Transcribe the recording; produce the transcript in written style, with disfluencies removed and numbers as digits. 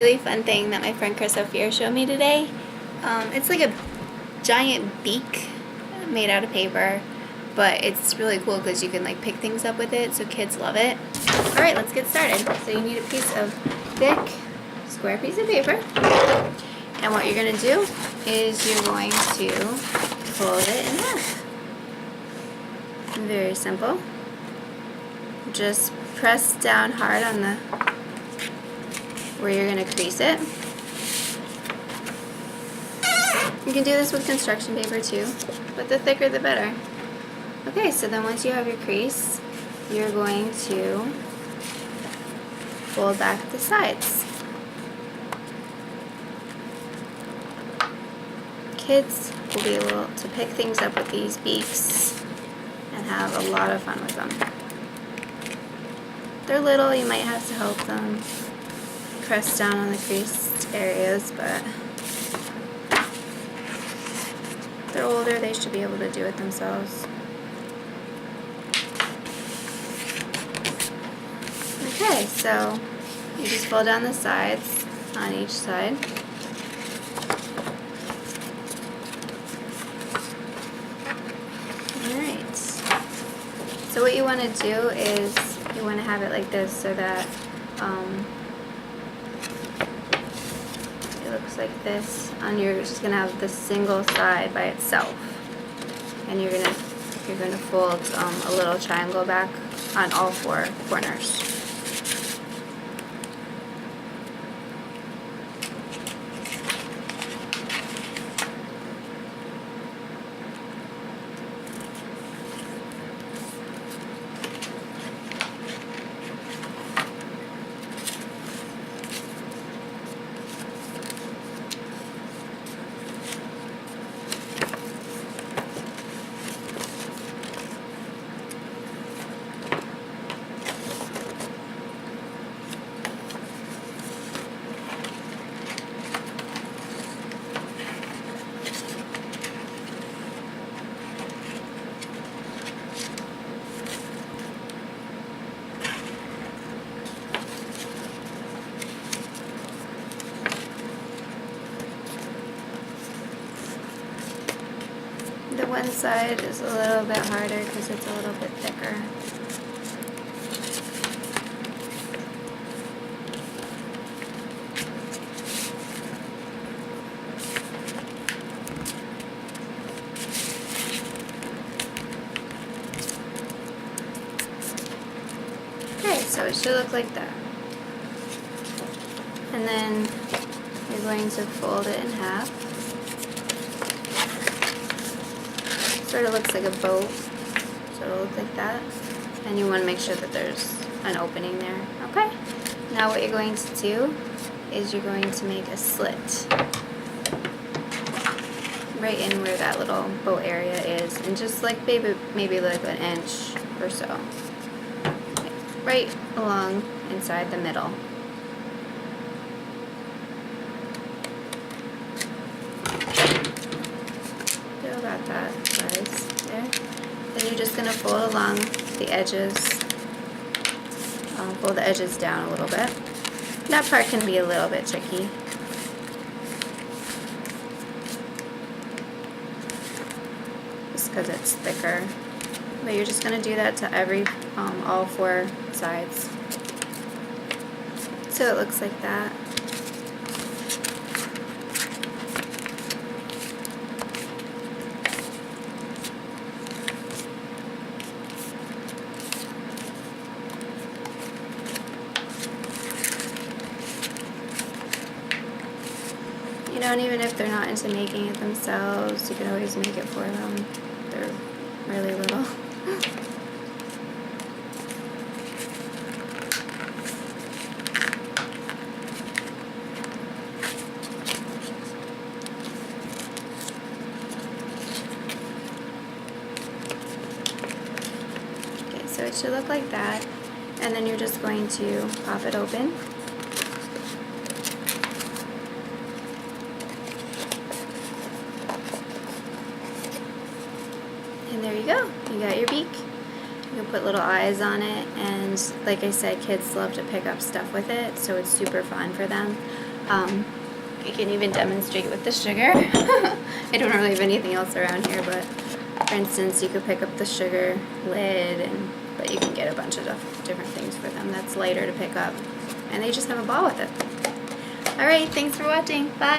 Really fun thing that my friend Chris Ophir showed me today. It's like a giant beak made out of paper, but it's really cool because you can like pick things up with it, so kids love it. Alright, let's get started. So you need a piece of thick, square piece of paper, and what you're going to do is you're going to fold it in half. Very simple. Just press down hard on the where you're going to crease it. You can do this with construction paper too, but the thicker the better. Okay, so then once you have your crease, you're going to fold back the sides. Kids will be able to pick things up with these beaks and have a lot of fun with them. They're little, you might have to help them press down on the creased areas, but if they're older, they should be able to do it themselves. Okay, so you just fold down the sides on each side. Alright, so what you want to do is you want to have it like this so that it looks like this. And you're just going to have the single side by itself, and you're gonna fold a little triangle back on all four corners. The one side is a little bit harder because it's a little bit thicker. Okay, so it should look like that. And then you're going to fold it in half. Sort of looks like a boat, so it'll look like that. And you want to make sure that there's an opening there. Okay, now what you're going to do is you're going to make a slit right in where that little boat area is, and just like maybe like an inch or so, right along inside the middle. About that size there. Then you're just going to fold along the edges, fold the edges down a little bit. That part can be a little bit tricky. Just because it's thicker. But you're just going to do that to all four sides. So it looks like that. You know, and even if they're not into making it themselves, you can always make it for them. They're really little. Okay, so it should look like that. And then you're just going to pop it open. And there you go. You got your beak. You can put little eyes on it, and like I said, kids love to pick up stuff with it, so it's super fun for them. I can even demonstrate with the sugar. I don't really have anything else around here, but for instance, you could pick up the sugar lid, but you can get a bunch of different things for them that's lighter to pick up, and they just have a ball with it. Alright, thanks for watching. Bye!